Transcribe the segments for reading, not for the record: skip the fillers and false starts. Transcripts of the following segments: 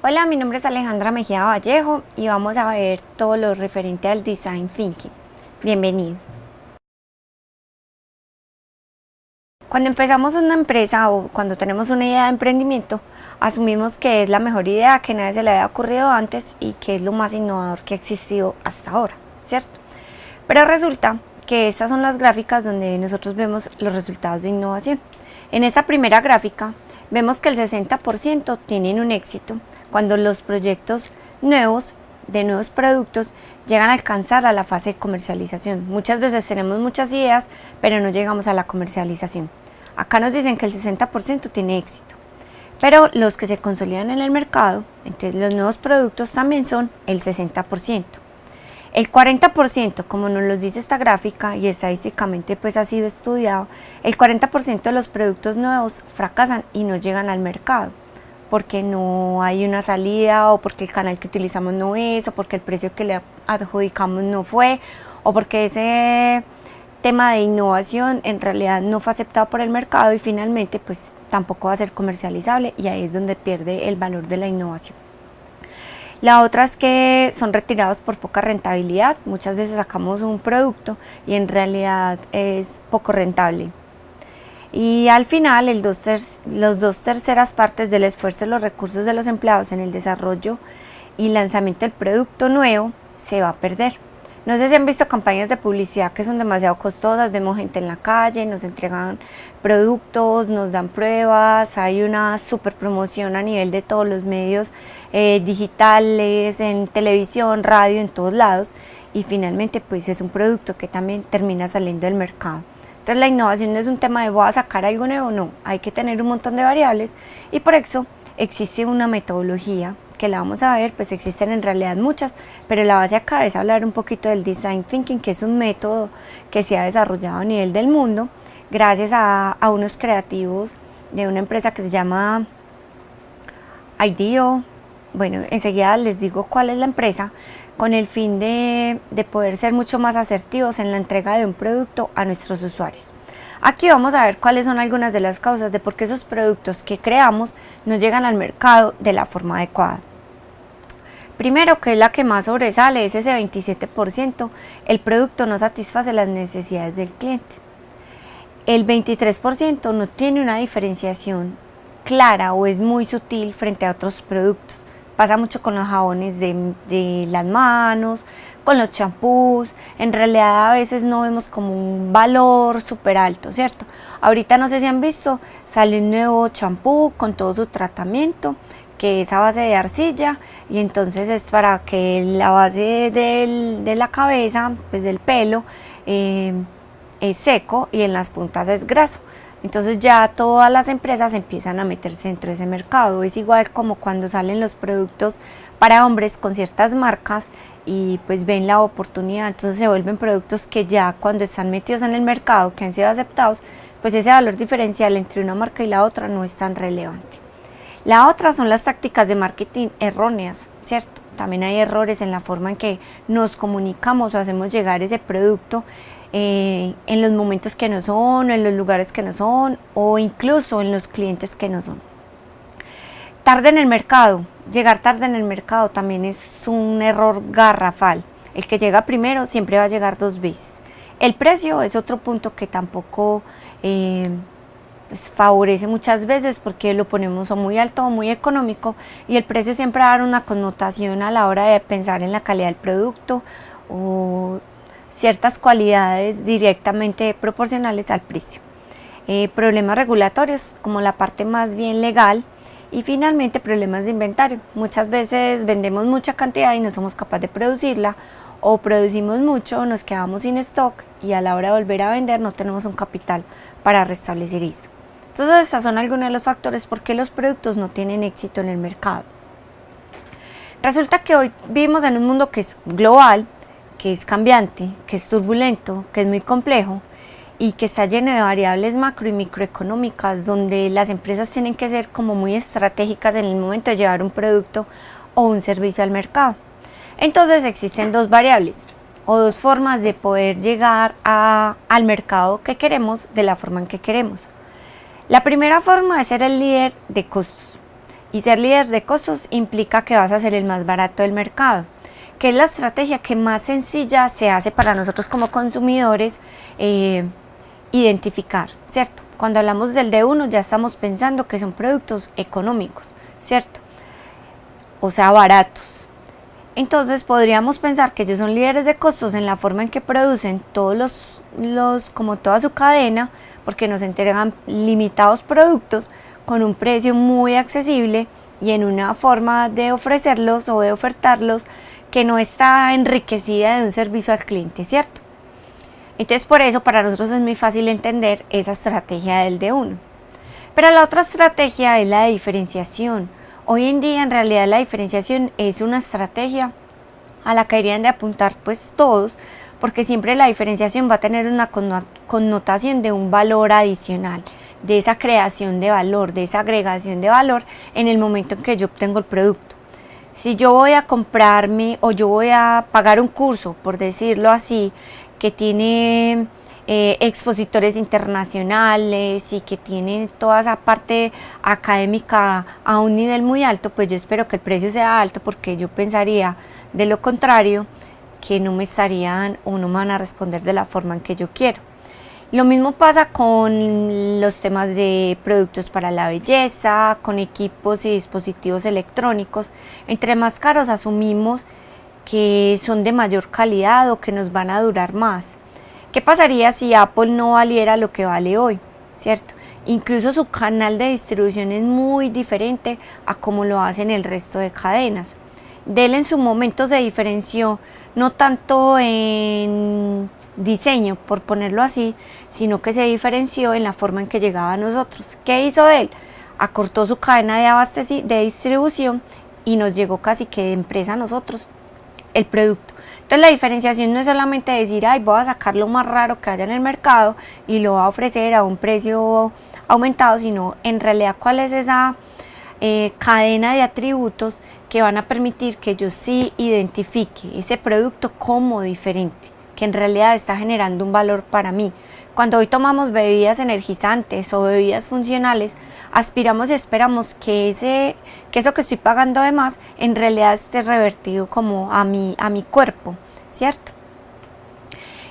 Hola, mi nombre es Alejandra Mejía Vallejo y vamos a ver todo lo referente al Design Thinking. Bienvenidos. Cuando empezamos una empresa o cuando tenemos una idea de emprendimiento, asumimos que es la mejor idea, que nadie se le había ocurrido antes y que es lo más innovador que ha existido hasta ahora, ¿cierto? Pero resulta que estas son las gráficas donde nosotros vemos los resultados de innovación. En esta primera gráfica vemos que el 60% tienen un éxito cuando los proyectos nuevos de nuevos productos llegan a alcanzar a la fase de comercialización. Muchas veces tenemos muchas ideas, pero no llegamos a la comercialización. Acá nos dicen que el 60% tiene éxito, pero los que se consolidan en el mercado, entonces los nuevos productos también son el 60%. El 40%, como nos lo dice esta gráfica y estadísticamente pues ha sido estudiado, el 40% de los productos nuevos fracasan y no llegan al mercado porque no hay una salida o porque el canal que utilizamos no es o porque el precio que le adjudicamos no fue o porque ese tema de innovación en realidad no fue aceptado por el mercado y finalmente pues tampoco va a ser comercializable y ahí es donde pierde el valor de la innovación. La otra es que son retirados por poca rentabilidad. Muchas veces sacamos un producto y en realidad es poco rentable. Y al final, los dos terceras partes del esfuerzo y los recursos de los empleados en el desarrollo y lanzamiento del producto nuevo se va a perder. No sé si han visto campañas de publicidad que son demasiado costosas, vemos gente en la calle, nos entregan productos, nos dan pruebas, hay una super promoción a nivel de todos los medios digitales, en televisión, radio, en todos lados y finalmente pues es un producto que también termina saliendo del mercado. Entonces la innovación no es un tema de voy a sacar algo nuevo, no, hay que tener un montón de variables y por eso existe una metodología que la vamos a ver, pues existen en realidad muchas, pero la base acá es hablar un poquito del Design Thinking, que es un método que se ha desarrollado a nivel del mundo gracias a unos creativos de una empresa que se llama IDEO. Bueno, enseguida les digo cuál es la empresa, con el fin de poder ser mucho más asertivos en la entrega de un producto a nuestros usuarios. Aquí vamos a ver cuáles son algunas de las causas de por qué esos productos que creamos no llegan al mercado de la forma adecuada. Primero, que es la que más sobresale, es ese 27%, el producto no satisface las necesidades del cliente. El 23% no tiene una diferenciación clara o es muy sutil frente a otros productos. Pasa mucho con los jabones de las manos, con los champús, en realidad a veces no vemos como un valor súper alto, ¿cierto? Ahorita no sé si han visto, sale un nuevo champú con todo su tratamiento, que es a base de arcilla y entonces es para que la base de la cabeza, pues del pelo, es seco y en las puntas es graso. Entonces ya todas las empresas empiezan a meterse dentro de ese mercado. Es igual como cuando salen los productos para hombres con ciertas marcas y pues ven la oportunidad, entonces se vuelven productos que ya cuando están metidos en el mercado, que han sido aceptados, pues ese valor diferencial entre una marca y la otra no es tan relevante. La otra son las tácticas de marketing erróneas, ¿cierto? También hay errores en la forma en que nos comunicamos o hacemos llegar ese producto en los momentos que no son, o en los lugares que no son, o incluso en los clientes que no son. Tarde en el mercado, llegar tarde en el mercado también es un error garrafal. El que llega primero siempre va a llegar dos veces. El precio es otro punto que tampoco pues favorece muchas veces porque lo ponemos o muy alto o muy económico y el precio siempre va a dar una connotación a la hora de pensar en la calidad del producto o ciertas cualidades directamente proporcionales al precio. Problemas regulatorios como la parte más bien legal y finalmente problemas de inventario. Muchas veces vendemos mucha cantidad y no somos capaces de producirla o producimos mucho, nos quedamos sin stock y a la hora de volver a vender no tenemos un capital para restablecer eso. Entonces estos son algunos de los factores por qué los productos no tienen éxito en el mercado. Resulta que hoy vivimos en un mundo que es global, que es cambiante, que es turbulento, que es muy complejo y que está lleno de variables macro y microeconómicas donde las empresas tienen que ser como muy estratégicas en el momento de llevar un producto o un servicio al mercado. Entonces existen dos variables o dos formas de poder llegar al mercado que queremos de la forma en que queremos. La primera forma es ser el líder de costos Y ser líder de costos implica que vas a ser el más barato del mercado, que es la estrategia que más sencilla se hace para nosotros como consumidores identificar, ¿cierto? Cuando hablamos del D1 ya estamos pensando que son productos económicos, ¿cierto? O sea, baratos. Entonces podríamos pensar que ellos son líderes de costos en la forma en que producen como toda su cadena, porque nos entregan limitados productos con un precio muy accesible y en una forma de ofrecerlos o de ofertarlos que no está enriquecida de un servicio al cliente, ¿cierto? Entonces por eso para nosotros es muy fácil entender esa estrategia del D1. Pero la otra estrategia es la de diferenciación. Hoy en día en realidad la diferenciación es una estrategia a la que deberían de apuntar pues todos, porque siempre la diferenciación va a tener una connotación de un valor adicional, de esa creación de valor, de esa agregación de valor en el momento en que yo obtengo el producto. Si yo voy a comprarme o yo voy a pagar un curso, por decirlo así, que tiene expositores internacionales y que tiene toda esa parte académica a un nivel muy alto, pues yo espero que el precio sea alto, porque yo pensaría de lo contrario que no me estarían o no me van a responder de la forma en que yo quiero. Lo mismo pasa con los temas de productos para la belleza, con equipos y dispositivos electrónicos. Entre más caros asumimos que son de mayor calidad o que nos van a durar más. ¿Qué pasaría si Apple no valiera lo que vale hoy? ¿Cierto? Incluso su canal de distribución es muy diferente a como lo hacen el resto de cadenas. Dell en su momento se diferenció no tanto en diseño, por ponerlo así, sino que se diferenció en la forma en que llegaba a nosotros. ¿Qué hizo Dell? Acortó su cadena de distribución y nos llegó casi que de empresa a nosotros el producto. Entonces la diferenciación no es solamente decir, ay, voy a sacar lo más raro que haya en el mercado y lo voy a ofrecer a un precio aumentado, sino en realidad cuál es esa cadena de atributos que van a permitir que yo sí identifique ese producto como diferente, que en realidad está generando un valor para mí. Cuando hoy tomamos bebidas energizantes o bebidas funcionales, aspiramos y esperamos que eso que estoy pagando de más en realidad esté revertido como a mi cuerpo, ¿cierto?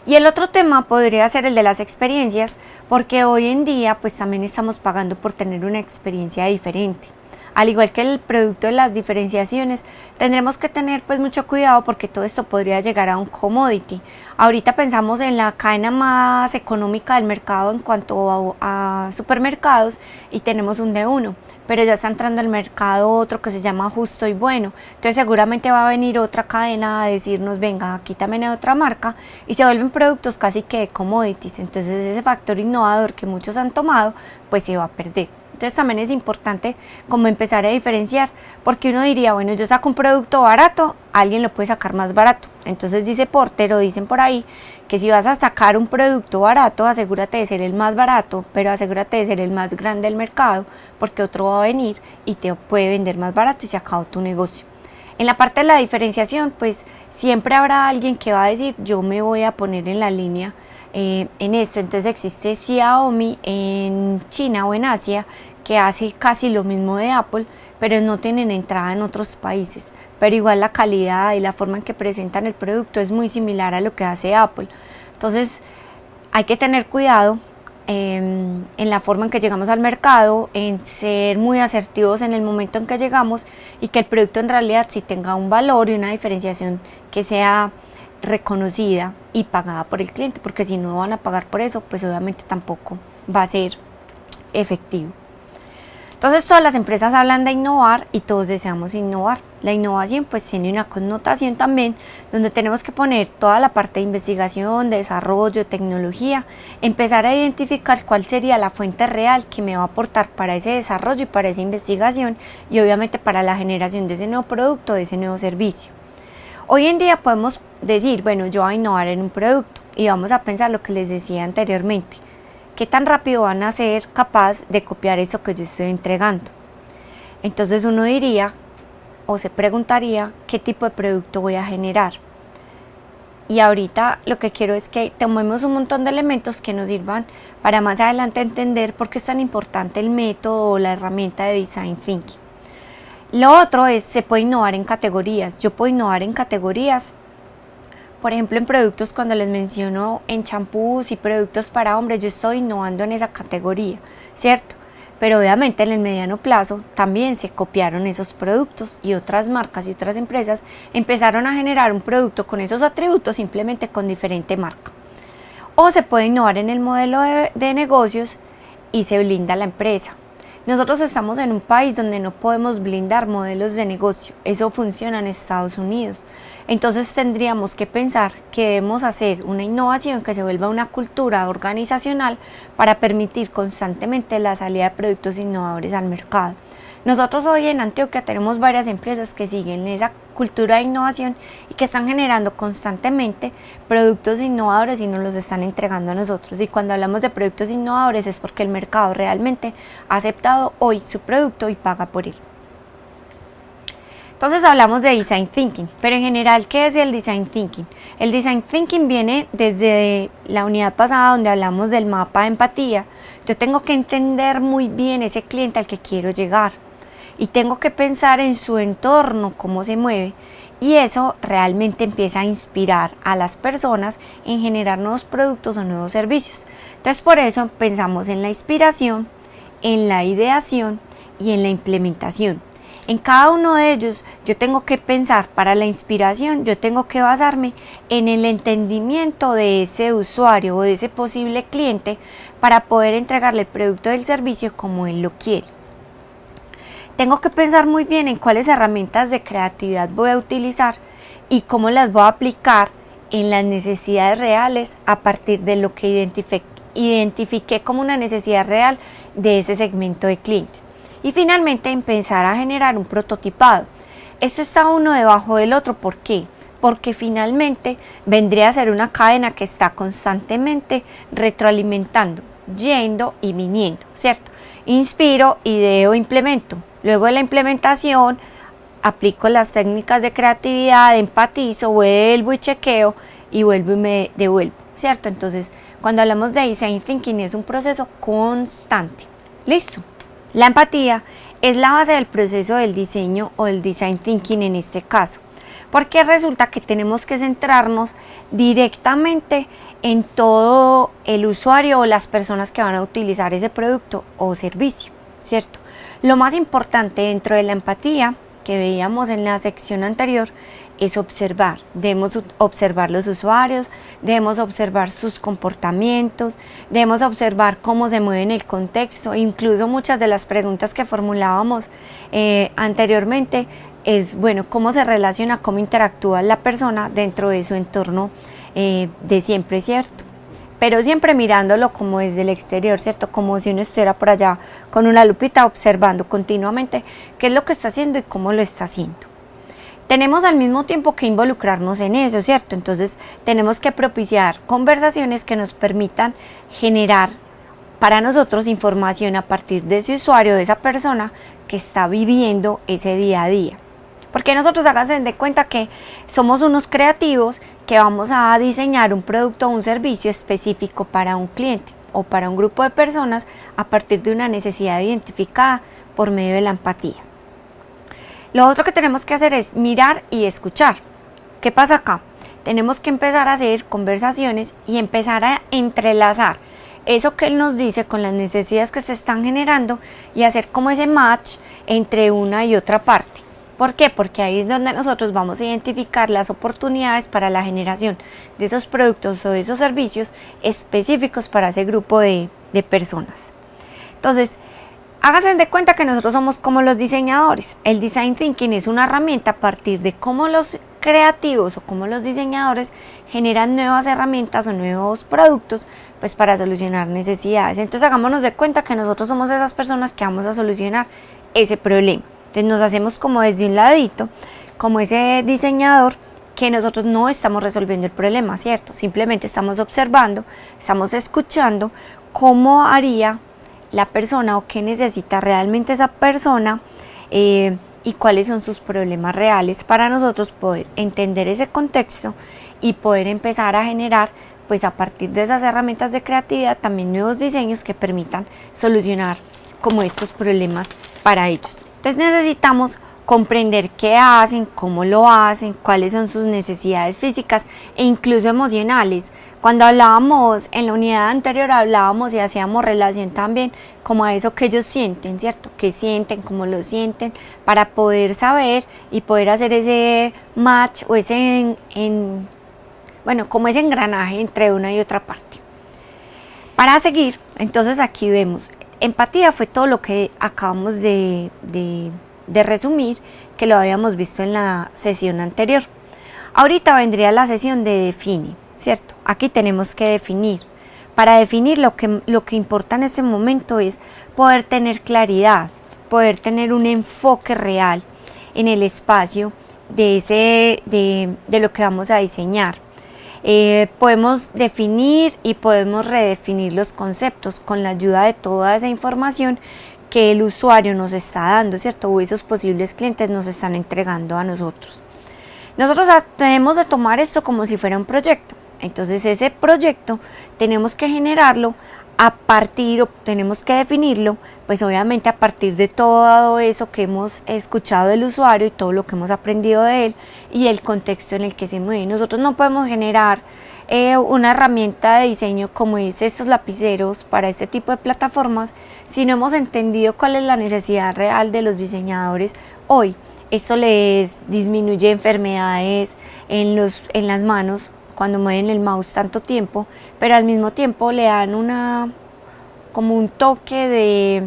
Y el otro tema podría ser el de las experiencias, porque hoy en día pues también estamos pagando por tener una experiencia diferente. Al igual que el producto de las diferenciaciones, tendremos que tener pues mucho cuidado, porque todo esto podría llegar a un commodity. Ahorita pensamos en la cadena más económica del mercado en cuanto a supermercados y tenemos un D1, pero ya está entrando al mercado otro que se llama Justo y Bueno. Entonces seguramente va a venir otra cadena a decirnos, venga, aquí también hay otra marca, y se vuelven productos casi que de commodities. Entonces ese factor innovador que muchos han tomado pues se va a perder. Entonces también es importante como empezar a diferenciar, porque uno diría, bueno, yo saco un producto barato, alguien lo puede sacar más barato. Entonces dice Porter o dicen por ahí que si vas a sacar un producto barato, asegúrate de ser el más barato, pero asegúrate de ser el más grande del mercado, porque otro va a venir y te puede vender más barato y se acabó tu negocio. En la parte de la diferenciación, pues siempre habrá alguien que va a decir, yo me voy a poner en la línea en esto. Entonces existe Xiaomi en China o en Asia, que hace casi lo mismo de Apple, pero no tienen entrada en otros países. Pero igual la calidad y la forma en que presentan el producto es muy similar a lo que hace Apple. Entonces hay que tener cuidado en la forma en que llegamos al mercado, en ser muy asertivos en el momento en que llegamos, y que el producto en realidad sí tenga un valor y una diferenciación que sea reconocida y pagada por el cliente, porque si no van a pagar por eso, pues obviamente tampoco va a ser efectivo. Entonces todas las empresas hablan de innovar y todos deseamos innovar. La innovación pues tiene una connotación también donde tenemos que poner toda la parte de investigación, de desarrollo, tecnología, empezar a identificar cuál sería la fuente real que me va a aportar para ese desarrollo y para esa investigación, y obviamente para la generación de ese nuevo producto, de ese nuevo servicio. Hoy en día podemos decir, bueno, yo voy a innovar en un producto y vamos a pensar lo que les decía anteriormente. ¿Qué tan rápido van a ser capaz de copiar eso que yo estoy entregando? Entonces uno diría o se preguntaría qué tipo de producto voy a generar. Y ahorita lo que quiero es que tomemos un montón de elementos que nos sirvan para más adelante entender por qué es tan importante el método o la herramienta de Design Thinking. Lo otro es, se puede innovar en categorías. Yo puedo innovar en categorías, por ejemplo, en productos, cuando les menciono en champús y productos para hombres, yo estoy innovando en esa categoría, ¿cierto? Pero obviamente en el mediano plazo también se copiaron esos productos y otras marcas y otras empresas empezaron a generar un producto con esos atributos simplemente con diferente marca. O se puede innovar en el modelo de negocios y se blinda la empresa. Nosotros estamos en un país donde no podemos blindar modelos de negocio, eso funciona en Estados Unidos. Entonces tendríamos que pensar que debemos hacer una innovación que se vuelva una cultura organizacional para permitir constantemente la salida de productos innovadores al mercado. Nosotros hoy en Antioquia tenemos varias empresas que siguen esa cultura de innovación y que están generando constantemente productos innovadores y nos los están entregando a nosotros. Y cuando hablamos de productos innovadores es porque el mercado realmente ha aceptado hoy su producto y paga por él. Entonces hablamos de Design Thinking, pero en general, ¿qué es el Design Thinking? El Design Thinking viene desde la unidad pasada donde hablamos del mapa de empatía. Yo tengo que entender muy bien ese cliente al que quiero llegar y tengo que pensar en su entorno, cómo se mueve, y eso realmente empieza a inspirar a las personas en generar nuevos productos o nuevos servicios. Entonces por eso pensamos en la inspiración, en la ideación y en la implementación. En cada uno de ellos yo tengo que pensar, para la inspiración yo tengo que basarme en el entendimiento de ese usuario o de ese posible cliente para poder entregarle el producto o el servicio como él lo quiere. Tengo que pensar muy bien en cuáles herramientas de creatividad voy a utilizar y cómo las voy a aplicar en las necesidades reales a partir de lo que identifiqué como una necesidad real de ese segmento de clientes. Y finalmente empezar a generar un prototipado. Esto está uno debajo del otro. ¿Por qué? Porque finalmente vendría a ser una cadena que está constantemente retroalimentando, yendo y viniendo, ¿cierto? Inspiro, ideo, implemento. Luego de la implementación aplico las técnicas de creatividad, empatizo, vuelvo y chequeo y vuelvo y me devuelvo, ¿cierto? Entonces, cuando hablamos de Design Thinking es un proceso constante. ¿Listo? La empatía es la base del proceso del diseño o del Design Thinking en este caso, porque resulta que tenemos que centrarnos directamente en todo el usuario o las personas que van a utilizar ese producto o servicio, ¿cierto? Lo más importante dentro de la empatía que veíamos en la sección anterior es observar. Debemos observar los usuarios, debemos observar sus comportamientos, debemos observar cómo se mueve en el contexto. Incluso muchas de las preguntas que formulábamos anteriormente es, bueno, cómo se relaciona, cómo interactúa la persona dentro de su entorno de siempre, ¿cierto? Pero siempre mirándolo como desde el exterior, ¿cierto? Como si uno estuviera por allá con una lupita observando continuamente qué es lo que está haciendo y cómo lo está haciendo. Tenemos al mismo tiempo que involucrarnos en eso, ¿cierto? Entonces tenemos que propiciar conversaciones que nos permitan generar para nosotros información a partir de ese usuario, de esa persona que está viviendo ese día a día. Porque nosotros háganse de cuenta que somos unos creativos que vamos a diseñar un producto o un servicio específico para un cliente o para un grupo de personas a partir de una necesidad identificada por medio de la empatía. Lo otro que tenemos que hacer es mirar y escuchar. ¿Qué pasa acá? Tenemos que empezar a hacer conversaciones y empezar a entrelazar eso que él nos dice con las necesidades que se están generando y hacer como ese match entre una y otra parte. ¿Por qué? Porque ahí es donde nosotros vamos a identificar las oportunidades para la generación de esos productos o de esos servicios específicos para ese grupo de personas. Entonces, háganse de cuenta que nosotros somos como los diseñadores. El Design Thinking es una herramienta a partir de cómo los creativos o cómo los diseñadores generan nuevas herramientas o nuevos productos pues para solucionar necesidades. Entonces hagámonos de cuenta que nosotros somos esas personas que vamos a solucionar ese problema. Entonces nos hacemos como desde un ladito, como ese diseñador que nosotros no estamos resolviendo el problema, ¿cierto? Simplemente estamos observando, estamos escuchando cómo haría la persona o qué necesita realmente esa persona y cuáles son sus problemas reales para nosotros poder entender ese contexto y poder empezar a generar pues a partir de esas herramientas de creatividad también nuevos diseños que permitan solucionar como estos problemas para ellos. Entonces necesitamos comprender qué hacen, cómo lo hacen, cuáles son sus necesidades físicas e incluso emocionales. Cuando hablábamos en la unidad anterior, hablábamos y hacíamos relación también como a eso que ellos sienten, ¿cierto? ¿Qué sienten, cómo lo sienten? Para poder saber y poder hacer ese match o ese, como ese engranaje entre una y otra parte. Para seguir, entonces aquí vemos, empatía fue todo lo que acabamos de resumir, que lo habíamos visto en la sesión anterior. Ahorita vendría la sesión de define, ¿cierto? Aquí tenemos que definir. Para definir lo que importa en ese momento es poder tener claridad, poder tener un enfoque real en el espacio de lo que vamos a diseñar. Podemos definir y podemos redefinir los conceptos con la ayuda de toda esa información que el usuario nos está dando, ¿cierto? O esos posibles clientes nos están entregando a nosotros. Nosotros tenemos de tomar esto como si fuera un proyecto. Entonces ese proyecto tenemos que generarlo tenemos que definirlo, pues obviamente a partir de todo eso que hemos escuchado del usuario y todo lo que hemos aprendido de él y el contexto en el que se mueve. Nosotros no podemos generar una herramienta de diseño como es estos lapiceros para este tipo de plataformas si no hemos entendido cuál es la necesidad real de los diseñadores hoy. Esto les disminuye enfermedades en las manos cuando mueven el mouse tanto tiempo, pero al mismo tiempo le dan como un toque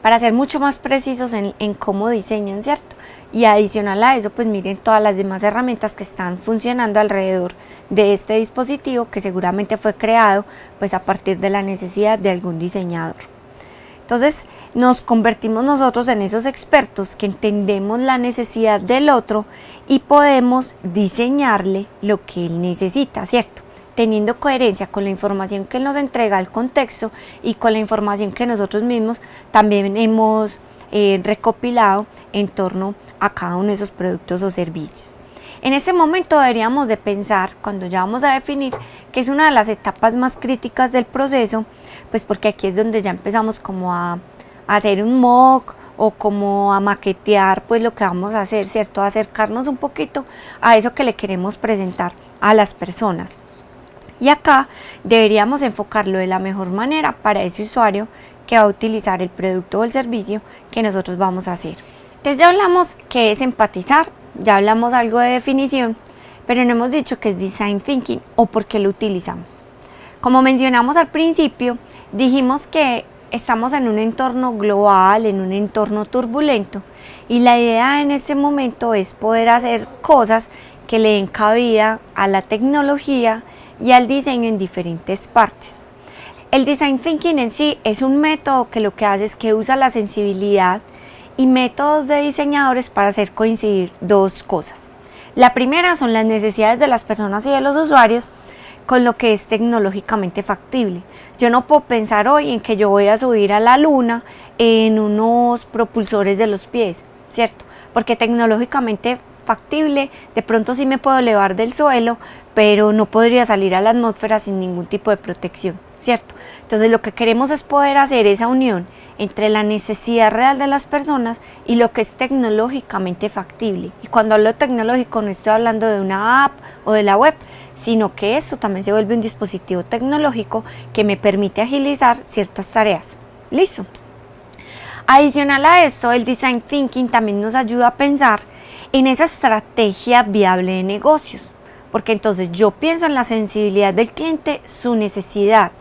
para ser mucho más precisos en cómo diseñan, ¿cierto? Y adicional a eso, pues miren todas las demás herramientas que están funcionando alrededor de este dispositivo que seguramente fue creado pues a partir de la necesidad de algún diseñador. Entonces nos convertimos nosotros en esos expertos que entendemos la necesidad del otro y podemos diseñarle lo que él necesita, ¿cierto? Teniendo coherencia con la información que él nos entrega, el contexto y con la información que nosotros mismos también hemos recopilado en torno a cada uno de esos productos o servicios. En ese momento deberíamos de pensar, cuando ya vamos a definir, que es una de las etapas más críticas del proceso, pues porque aquí es donde ya empezamos como a hacer un mock o como a maquetear pues lo que vamos a hacer, ¿cierto? A acercarnos un poquito a eso que le queremos presentar a las personas. Y acá deberíamos enfocarlo de la mejor manera para ese usuario que va a utilizar el producto o el servicio que nosotros vamos a hacer. Entonces ya hablamos qué es empatizar, ya hablamos algo de definición, pero no hemos dicho qué es design thinking o por qué lo utilizamos. Como mencionamos al principio, dijimos que estamos en un entorno global, en un entorno turbulento, y la idea en este momento es poder hacer cosas que le den cabida a la tecnología y al diseño en diferentes partes. El design thinking en sí es un método que lo que hace es que usa la sensibilidad y métodos de diseñadores para hacer coincidir dos cosas. La primera son las necesidades de las personas y de los usuarios con lo que es tecnológicamente factible. Yo no puedo pensar hoy en que yo voy a subir a la luna en unos propulsores de los pies, ¿cierto? Porque tecnológicamente factible, de pronto sí me puedo elevar del suelo, pero no podría salir a la atmósfera sin ningún tipo de protección, ¿cierto? Entonces lo que queremos es poder hacer esa unión entre la necesidad real de las personas y lo que es tecnológicamente factible. Y cuando hablo de tecnológico no estoy hablando de una app o de la web, sino que esto también se vuelve un dispositivo tecnológico que me permite agilizar ciertas tareas. ¿Listo? Adicional a esto, el design thinking también nos ayuda a pensar en esa estrategia viable de negocios, porque entonces yo pienso en la sensibilidad del cliente, su necesidad,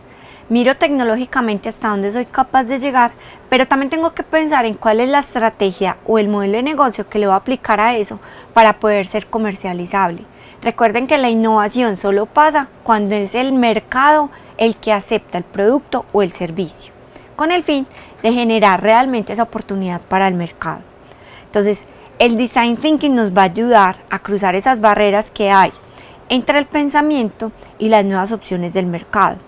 miro tecnológicamente hasta dónde soy capaz de llegar, pero también tengo que pensar en cuál es la estrategia o el modelo de negocio que le voy a aplicar a eso para poder ser comercializable. Recuerden que la innovación solo pasa cuando es el mercado el que acepta el producto o el servicio, con el fin de generar realmente esa oportunidad para el mercado. Entonces, el design thinking nos va a ayudar a cruzar esas barreras que hay entre el pensamiento y las nuevas opciones del mercado.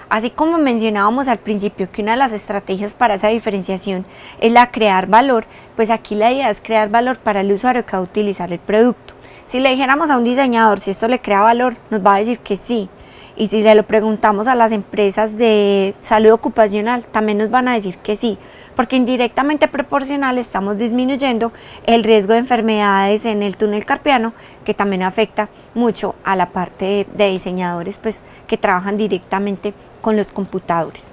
Así como mencionábamos al principio que una de las estrategias para esa diferenciación es la crear valor, pues aquí la idea es crear valor para el usuario que va a utilizar el producto. Si le dijéramos a un diseñador si esto le crea valor, nos va a decir que sí. Y si le lo preguntamos a las empresas de salud ocupacional, también nos van a decir que sí, porque indirectamente proporcional estamos disminuyendo el riesgo de enfermedades en el túnel carpiano, que también afecta mucho a la parte de diseñadores pues, que trabajan directamente con los computadores.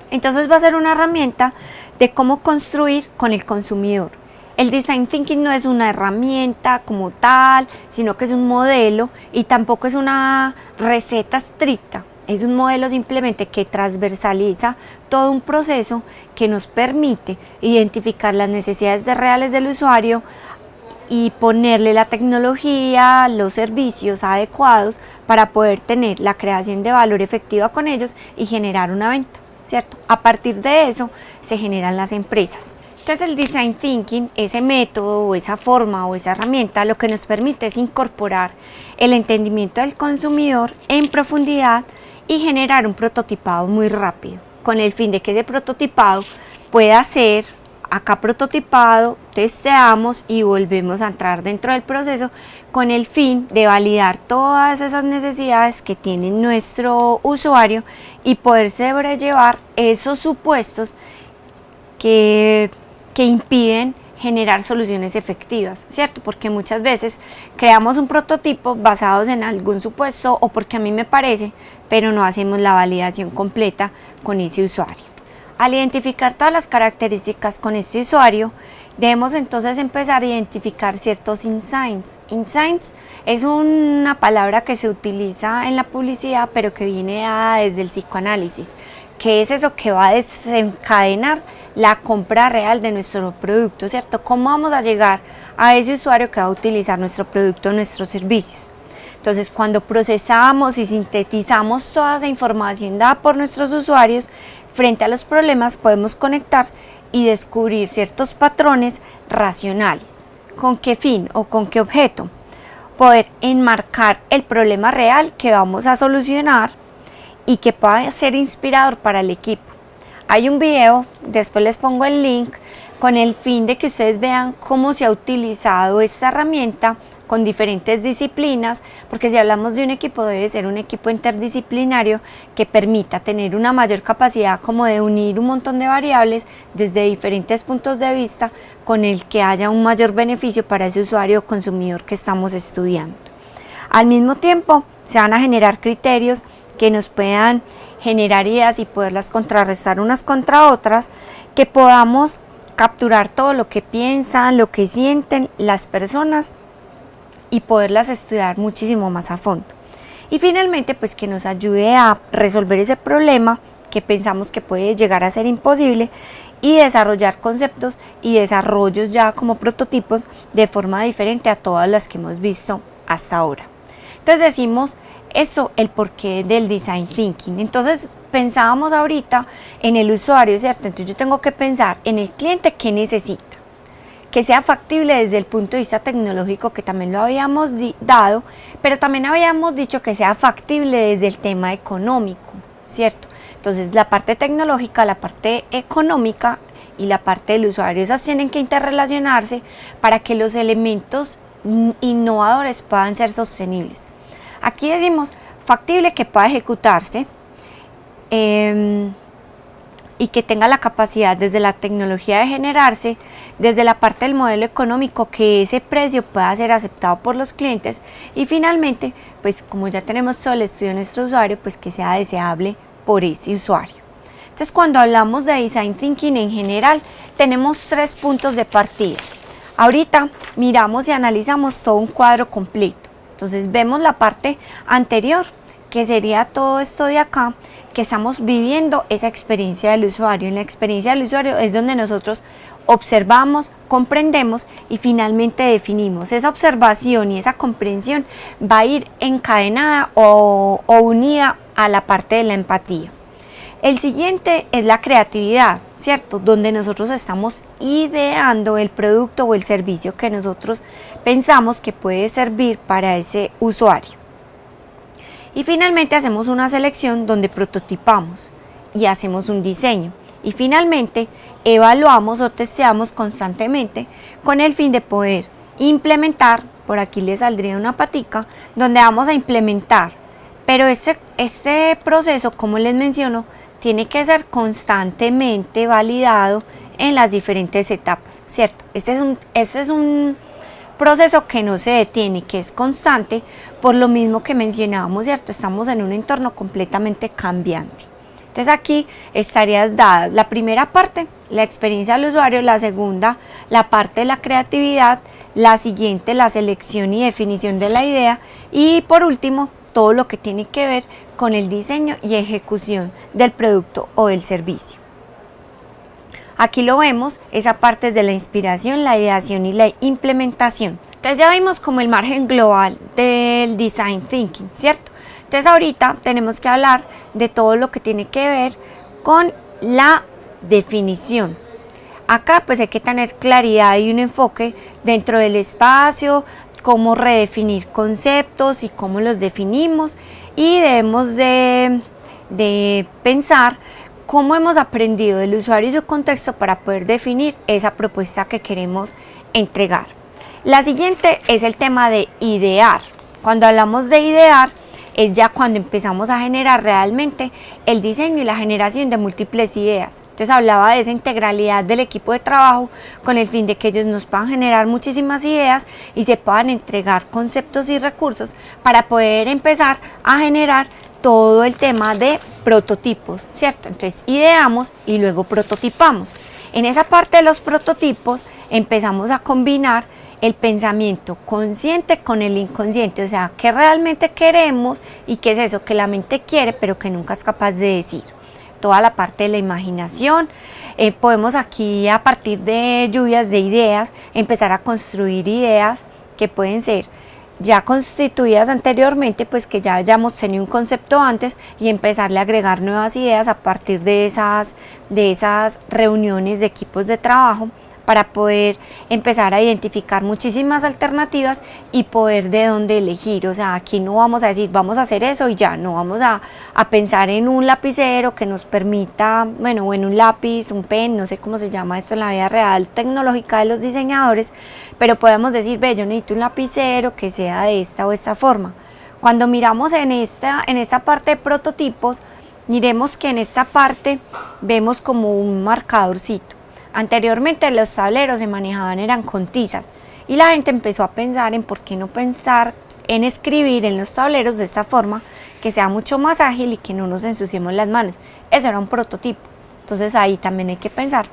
Entonces va a ser una herramienta de cómo construir con el consumidor. El Design Thinking no es una herramienta como tal, sino que es un modelo y tampoco es una receta estricta. Es un modelo simplemente que transversaliza todo un proceso que nos permite identificar las necesidades reales del usuario y ponerle la tecnología, los servicios adecuados para poder tener la creación de valor efectiva con ellos y generar una venta, ¿cierto? A partir de eso se generan las empresas. Entonces el Design Thinking, ese método o esa forma o esa herramienta, lo que nos permite es incorporar el entendimiento del consumidor en profundidad y generar un prototipado muy rápido, con el fin de que ese prototipado pueda ser acá prototipado, testeamos y volvemos a entrar dentro del proceso con el fin de validar todas esas necesidades que tiene nuestro usuario y poder sobrellevar esos supuestos que impiden generar soluciones efectivas, ¿cierto? Porque muchas veces creamos un prototipo basados en algún supuesto o porque a mí me parece, pero no hacemos la validación completa con ese usuario. Al identificar todas las características con este usuario, debemos entonces empezar a identificar ciertos insights. Insights es una palabra que se utiliza en la publicidad, pero que viene dada desde el psicoanálisis, que es eso que va a desencadenar la compra real de nuestro producto, ¿cierto? ¿Cómo vamos a llegar a ese usuario que va a utilizar nuestro producto o nuestros servicios? Entonces, cuando procesamos y sintetizamos toda esa información dada por nuestros usuarios, frente a los problemas podemos conectar y descubrir ciertos patrones racionales. ¿Con qué fin o con qué objeto? Poder enmarcar el problema real que vamos a solucionar y que pueda ser inspirador para el equipo. Hay un video, después les pongo el link, con el fin de que ustedes vean cómo se ha utilizado esta herramienta con diferentes disciplinas, porque si hablamos de un equipo debe ser un equipo interdisciplinario que permita tener una mayor capacidad como de unir un montón de variables desde diferentes puntos de vista con el que haya un mayor beneficio para ese usuario o consumidor que estamos estudiando. Al mismo tiempo se van a generar criterios que nos puedan generar ideas y poderlas contrarrestar unas contra otras, que podamos capturar todo lo que piensan, lo que sienten las personas y poderlas estudiar muchísimo más a fondo. Y finalmente, pues que nos ayude a resolver ese problema que pensamos que puede llegar a ser imposible y desarrollar conceptos y desarrollos ya como prototipos de forma diferente a todas las que hemos visto hasta ahora. Entonces decimos eso, el porqué del Design Thinking. Entonces pensábamos ahorita en el usuario, ¿cierto? Entonces yo tengo que pensar en el cliente, qué necesita, que sea factible desde el punto de vista tecnológico, que también lo habíamos dado, pero también habíamos dicho que sea factible desde el tema económico, ¿cierto? Entonces la parte tecnológica, la parte económica y la parte del usuario, esas tienen que interrelacionarse para que los elementos innovadores puedan ser sostenibles. Aquí decimos factible, que pueda ejecutarse y que tenga la capacidad desde la tecnología de generarse, desde la parte del modelo económico, que ese precio pueda ser aceptado por los clientes y finalmente, pues como ya tenemos todo el estudio de nuestro usuario, pues que sea deseable por ese usuario. Entonces cuando hablamos de Design Thinking en general, tenemos 3 puntos de partida. Ahorita miramos y analizamos todo un cuadro completo. Entonces vemos la parte anterior, que sería todo esto de acá, que estamos viviendo esa experiencia del usuario. En la experiencia del usuario es donde nosotros observamos, comprendemos y finalmente definimos. Esa observación y esa comprensión va a ir encadenada o unida a la parte de la empatía. El siguiente es la creatividad, ¿cierto? Donde nosotros estamos ideando el producto o el servicio que nosotros pensamos que puede servir para ese usuario. Y finalmente hacemos una selección donde prototipamos y hacemos un diseño. Y finalmente evaluamos o testeamos constantemente con el fin de poder implementar, por aquí le saldría una patica, donde vamos a implementar. Pero este proceso, como les menciono, tiene que ser constantemente validado en las diferentes etapas, ¿cierto? Este es un proceso que no se detiene, que es constante, por lo mismo que mencionábamos, ¿cierto? Estamos en un entorno completamente cambiante. Entonces aquí estarías dadas la primera parte, la experiencia del usuario, la segunda, la parte de la creatividad, la siguiente, la selección y definición de la idea, y por último, todo lo que tiene que ver con el diseño y ejecución del producto o del servicio. Aquí lo vemos, esa parte es de la inspiración, la ideación y la implementación. Entonces ya vimos como el margen global del design thinking, ¿cierto? Entonces ahorita tenemos que hablar de todo lo que tiene que ver con la definición. Acá pues hay que tener claridad y un enfoque dentro del espacio, cómo redefinir conceptos y cómo los definimos, y debemos de pensar cómo hemos aprendido del usuario y su contexto para poder definir esa propuesta que queremos entregar. La siguiente es el tema de idear. Cuando hablamos de idear, es ya cuando empezamos a generar realmente el diseño y la generación de múltiples ideas. Entonces hablaba de esa integralidad del equipo de trabajo con el fin de que ellos nos puedan generar muchísimas ideas y se puedan entregar conceptos y recursos para poder empezar a generar todo el tema de prototipos, ¿cierto? Entonces ideamos y luego prototipamos. En esa parte de los prototipos empezamos a combinar el pensamiento consciente con el inconsciente, o sea, qué realmente queremos y qué es eso que la mente quiere pero que nunca es capaz de decir. Toda la parte de la imaginación, podemos aquí a partir de lluvias de ideas empezar a construir ideas que pueden ser ya constituidas anteriormente, pues que ya hayamos tenido un concepto antes, y empezarle a agregar nuevas ideas a partir de esas reuniones de equipos de trabajo, para poder empezar a identificar muchísimas alternativas y poder de dónde elegir. O sea, aquí no vamos a decir vamos a hacer eso y ya, no, vamos a pensar en un lapicero que nos permita, bueno, o en un lápiz, un pen, no sé cómo se llama esto en la vida real tecnológica de los diseñadores, pero podemos decir, ve, yo necesito un lapicero que sea de esta o esta forma. Cuando miramos en esta parte de prototipos, miremos que en esta parte vemos como un marcadorcito. Anteriormente los tableros se manejaban eran con tizas y la gente empezó a pensar en por qué no pensar en escribir en los tableros de esta forma que sea mucho más ágil y que no nos ensuciemos las manos. Eso era un prototipo. Entonces ahí también hay que pensar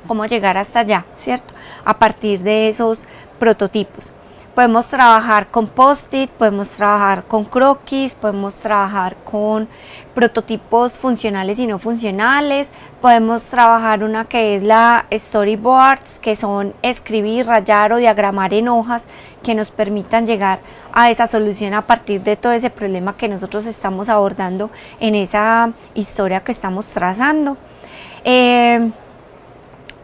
cómo llegar hasta allá, ¿cierto? A partir de esos prototipos. Podemos trabajar con post-it, podemos trabajar con croquis, podemos trabajar con prototipos funcionales y no funcionales, podemos trabajar una que es la storyboards, que son escribir, rayar o diagramar en hojas que nos permitan llegar a esa solución a partir de todo ese problema que nosotros estamos abordando en esa historia que estamos trazando.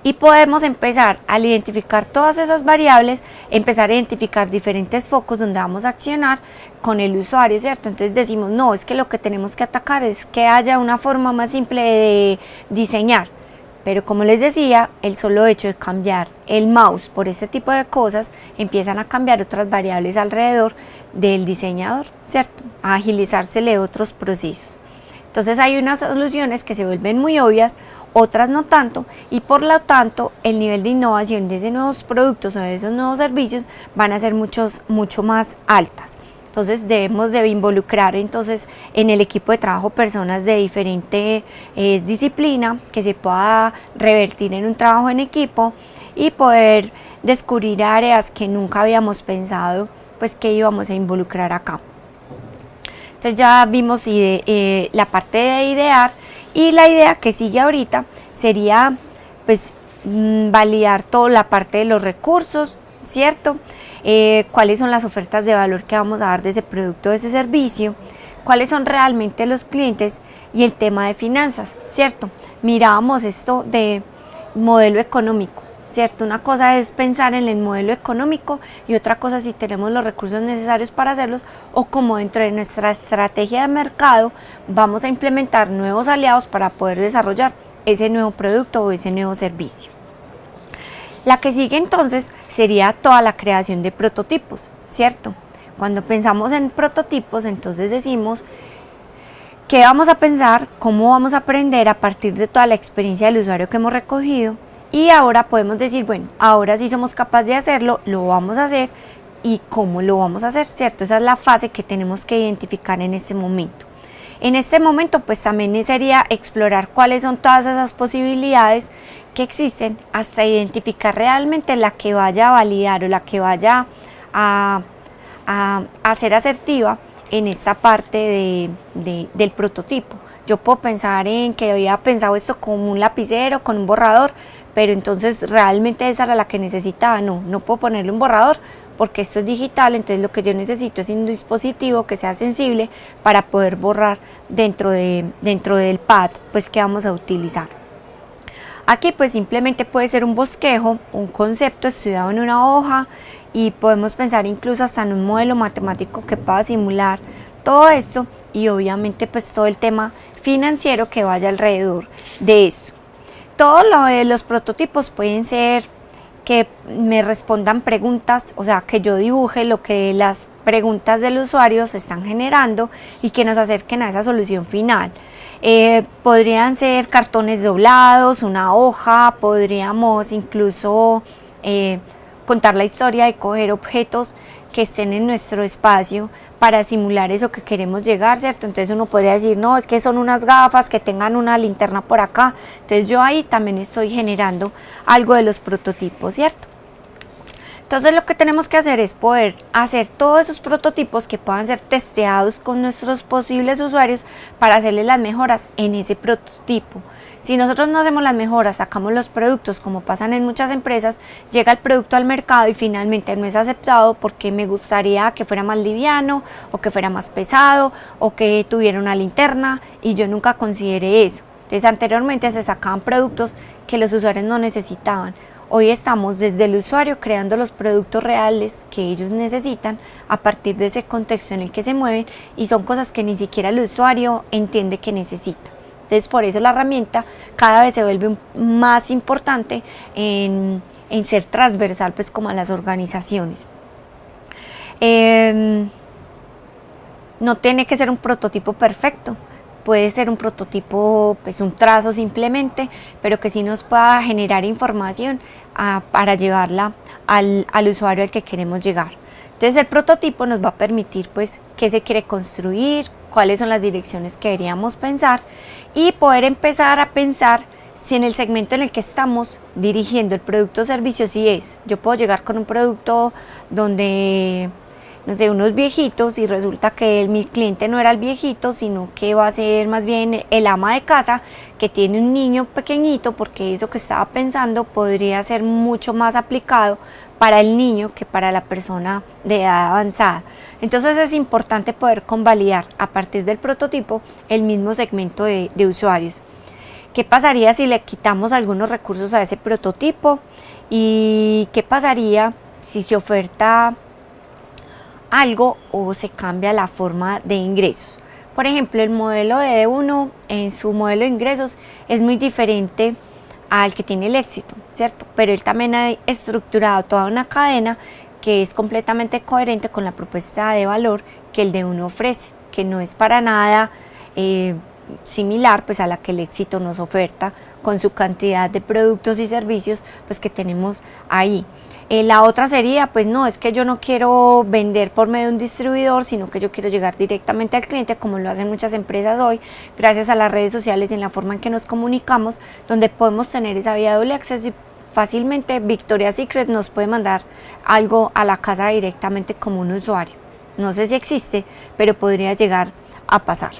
Y podemos empezar al identificar todas esas variables, empezar a identificar diferentes focos donde vamos a accionar con el usuario, ¿cierto? Entonces decimos, no, es que lo que tenemos que atacar es que haya una forma más simple de diseñar. Pero como les decía, el solo hecho de cambiar el mouse por este tipo de cosas, empiezan a cambiar otras variables alrededor del diseñador, ¿cierto? A agilizársele otros procesos. Entonces hay unas soluciones que se vuelven muy obvias, otras no tanto, y por lo tanto el nivel de innovación de esos nuevos productos o de esos nuevos servicios van a ser mucho más altas. Entonces debemos de involucrar entonces en el equipo de trabajo personas de diferente disciplina, que se pueda revertir en un trabajo en equipo y poder descubrir áreas que nunca habíamos pensado pues que íbamos a involucrar acá. Entonces ya vimos la parte de idear, y la idea que sigue ahorita sería pues validar toda la parte de los recursos, ¿cierto? Cuáles son las ofertas de valor que vamos a dar de ese producto, de ese servicio, cuáles son realmente los clientes, y el tema de finanzas, ¿cierto? Mirábamos esto de modelo económico, ¿cierto? Una cosa es pensar en el modelo económico y otra cosa si tenemos los recursos necesarios para hacerlos, o como dentro de nuestra estrategia de mercado vamos a implementar nuevos aliados para poder desarrollar ese nuevo producto o ese nuevo servicio. La que sigue entonces sería toda la creación de prototipos, ¿cierto? Cuando pensamos en prototipos, entonces decimos ¿Qué vamos a pensar? ¿Cómo vamos a aprender a partir de toda la experiencia del usuario que hemos recogido? Y ahora podemos decir, bueno, ahora sí somos capaces de hacerlo, lo vamos a hacer y cómo lo vamos a hacer, ¿cierto? Esa es la fase que tenemos que identificar en este momento. En este momento, pues también sería explorar cuáles son todas esas posibilidades que existen hasta identificar realmente la que vaya a validar o la que vaya a ser asertiva en esta parte del prototipo. Yo puedo pensar en que había pensado esto con un lapicero, con un borrador, pero entonces realmente esa era la que necesitaba. No puedo ponerle un borrador porque esto es digital, entonces lo que yo necesito es un dispositivo que sea sensible para poder borrar dentro del pad pues, que vamos a utilizar. Aquí pues simplemente puede ser un bosquejo, un concepto estudiado en una hoja, y podemos pensar incluso hasta en un modelo matemático que pueda simular todo esto, y obviamente pues todo el tema financiero que vaya alrededor de eso. Todos los prototipos pueden ser que me respondan preguntas, o sea, que yo dibuje lo que las preguntas del usuario se están generando y que nos acerquen a esa solución final. Podrían ser cartones doblados, una hoja, podríamos incluso contar la historia de coger objetos que estén en nuestro espacio para simular eso que queremos llegar, ¿cierto? Entonces uno podría decir, no, es que son unas gafas que tengan una linterna por acá. Entonces yo ahí también estoy generando algo de los prototipos, ¿cierto? Entonces lo que tenemos que hacer es poder hacer todos esos prototipos que puedan ser testeados con nuestros posibles usuarios para hacerle las mejoras en ese prototipo. Si nosotros no hacemos las mejoras, sacamos los productos como pasan en muchas empresas, llega el producto al mercado y finalmente no es aceptado porque me gustaría que fuera más liviano o que fuera más pesado o que tuviera una linterna, y yo nunca consideré eso. Entonces anteriormente se sacaban productos que los usuarios no necesitaban. Hoy estamos desde el usuario creando los productos reales que ellos necesitan a partir de ese contexto en el que se mueven, y son cosas que ni siquiera el usuario entiende que necesita. Entonces por eso la herramienta cada vez se vuelve más importante en ser transversal pues como a las organizaciones. No tiene que ser un prototipo perfecto. Puede ser un prototipo, pues un trazo simplemente, pero que sí nos pueda generar información para llevarla al usuario al que queremos llegar. Entonces el prototipo nos va a permitir pues qué se quiere construir, cuáles son las direcciones que deberíamos pensar, y poder empezar a pensar si en el segmento en el que estamos dirigiendo el producto o servicio sí es. Yo puedo llegar con un producto donde, no sé, unos viejitos, y resulta que mi cliente no era el viejito, sino que va a ser más bien el ama de casa que tiene un niño pequeñito, porque eso que estaba pensando podría ser mucho más aplicado para el niño que para la persona de edad avanzada. Entonces es importante poder convalidar a partir del prototipo el mismo segmento de usuarios. ¿Qué pasaría si le quitamos algunos recursos a ese prototipo? ¿Y qué pasaría si se oferta algo o se cambia la forma de ingresos? Por ejemplo, el modelo de D1 en su modelo de ingresos es muy diferente al que tiene el éxito, ¿cierto? Pero él también ha estructurado toda una cadena que es completamente coherente con la propuesta de valor que el D1 ofrece, que no es para nada similar pues a la que el éxito nos oferta con su cantidad de productos y servicios pues que tenemos ahí. La otra sería, pues no, es que yo no quiero vender por medio de un distribuidor, sino que yo quiero llegar directamente al cliente, como lo hacen muchas empresas hoy, gracias a las redes sociales y en la forma en que nos comunicamos, donde podemos tener esa vía de doble acceso, y fácilmente Victoria's Secret nos puede mandar algo a la casa directamente como un usuario. No sé si existe, pero podría llegar a pasar.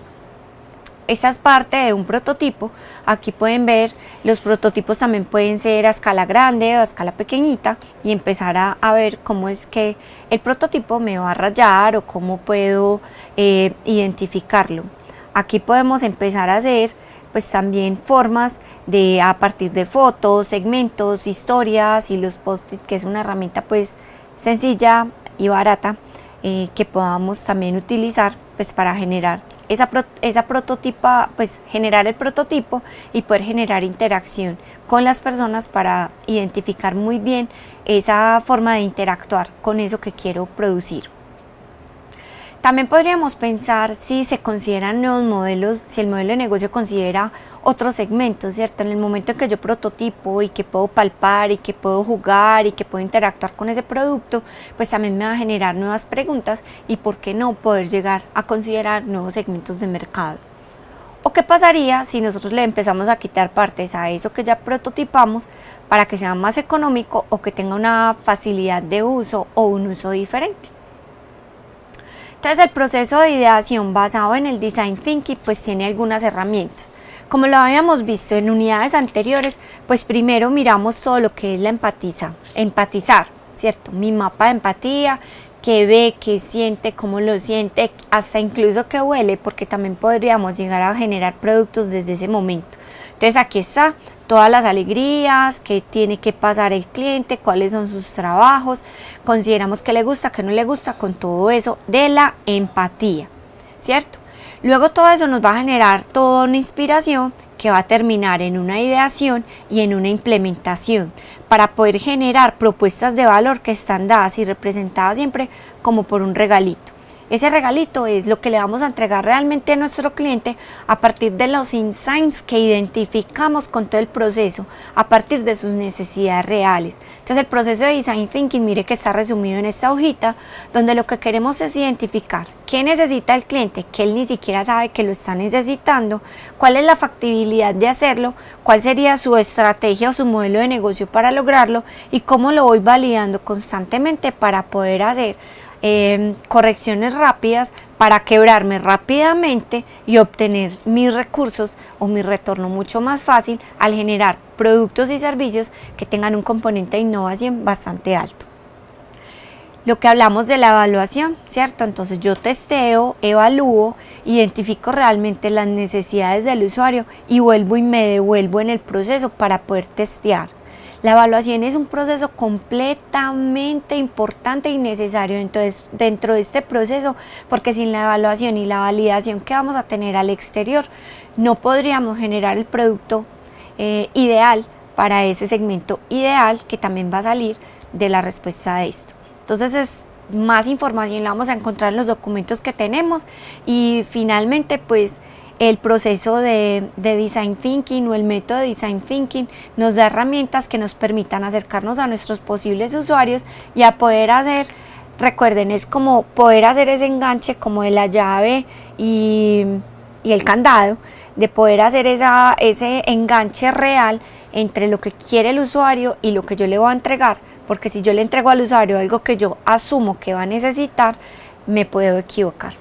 Esta es parte de un prototipo. Aquí pueden ver, los prototipos también pueden ser a escala grande o a escala pequeñita, y empezar a ver cómo es que el prototipo me va a rayar o cómo puedo identificarlo. Aquí podemos empezar a hacer pues también formas de a partir de fotos, segmentos, historias y los post-it, que es una herramienta pues sencilla y barata que podamos también utilizar pues para generar esa prototipa, pues generar el prototipo y poder generar interacción con las personas para identificar muy bien esa forma de interactuar con eso que quiero producir. También podríamos pensar si se consideran nuevos modelos, si el modelo de negocio considera otros segmentos, ¿cierto? En el momento en que yo prototipo y que puedo palpar y que puedo jugar y que puedo interactuar con ese producto, pues también me va a generar nuevas preguntas y por qué no poder llegar a considerar nuevos segmentos de mercado. ¿O qué pasaría si nosotros le empezamos a quitar partes a eso que ya prototipamos para que sea más económico o que tenga una facilidad de uso o un uso diferente? Entonces el proceso de ideación basado en el Design Thinking pues tiene algunas herramientas. Como lo habíamos visto en unidades anteriores, pues primero miramos todo lo que es la empatizar, ¿cierto? Mi mapa de empatía, qué ve, qué siente, cómo lo siente, hasta incluso qué huele, porque también podríamos llegar a generar productos desde ese momento. Entonces aquí está todas las alegrías, qué tiene que pasar el cliente, cuáles son sus trabajos, consideramos que le gusta, que no le gusta, con todo eso de la empatía, ¿cierto? Luego todo eso nos va a generar toda una inspiración que va a terminar en una ideación y en una implementación para poder generar propuestas de valor que están dadas y representadas siempre como por un regalito. Ese regalito es lo que le vamos a entregar realmente a nuestro cliente a partir de los insights que identificamos con todo el proceso, a partir de sus necesidades reales. Entonces el proceso de Design Thinking, mire que está resumido en esta hojita, donde lo que queremos es identificar qué necesita el cliente, que él ni siquiera sabe que lo está necesitando, cuál es la factibilidad de hacerlo, cuál sería su estrategia o su modelo de negocio para lograrlo y cómo lo voy validando constantemente para poder hacer correcciones rápidas para quebrarme rápidamente y obtener mis recursos o mi retorno mucho más fácil al generar productos y servicios que tengan un componente de innovación bastante alto. Lo que hablamos de la evaluación, ¿cierto? Entonces yo testeo, evalúo, identifico realmente las necesidades del usuario y vuelvo y me devuelvo en el proceso para poder testear. La evaluación es un proceso completamente importante y necesario dentro de este proceso, porque sin la evaluación y la validación que vamos a tener al exterior, no podríamos generar el producto ideal para ese segmento ideal que también va a salir de la respuesta de esto. Entonces más información la vamos a encontrar en los documentos que tenemos y finalmente pues el proceso de Design Thinking o el método de Design Thinking nos da herramientas que nos permitan acercarnos a nuestros posibles usuarios y a poder hacer, recuerden, es como poder hacer ese enganche como de la llave y el candado, de poder hacer ese enganche real entre lo que quiere el usuario y lo que yo le voy a entregar, porque si yo le entrego al usuario algo que yo asumo que va a necesitar, me puedo equivocar.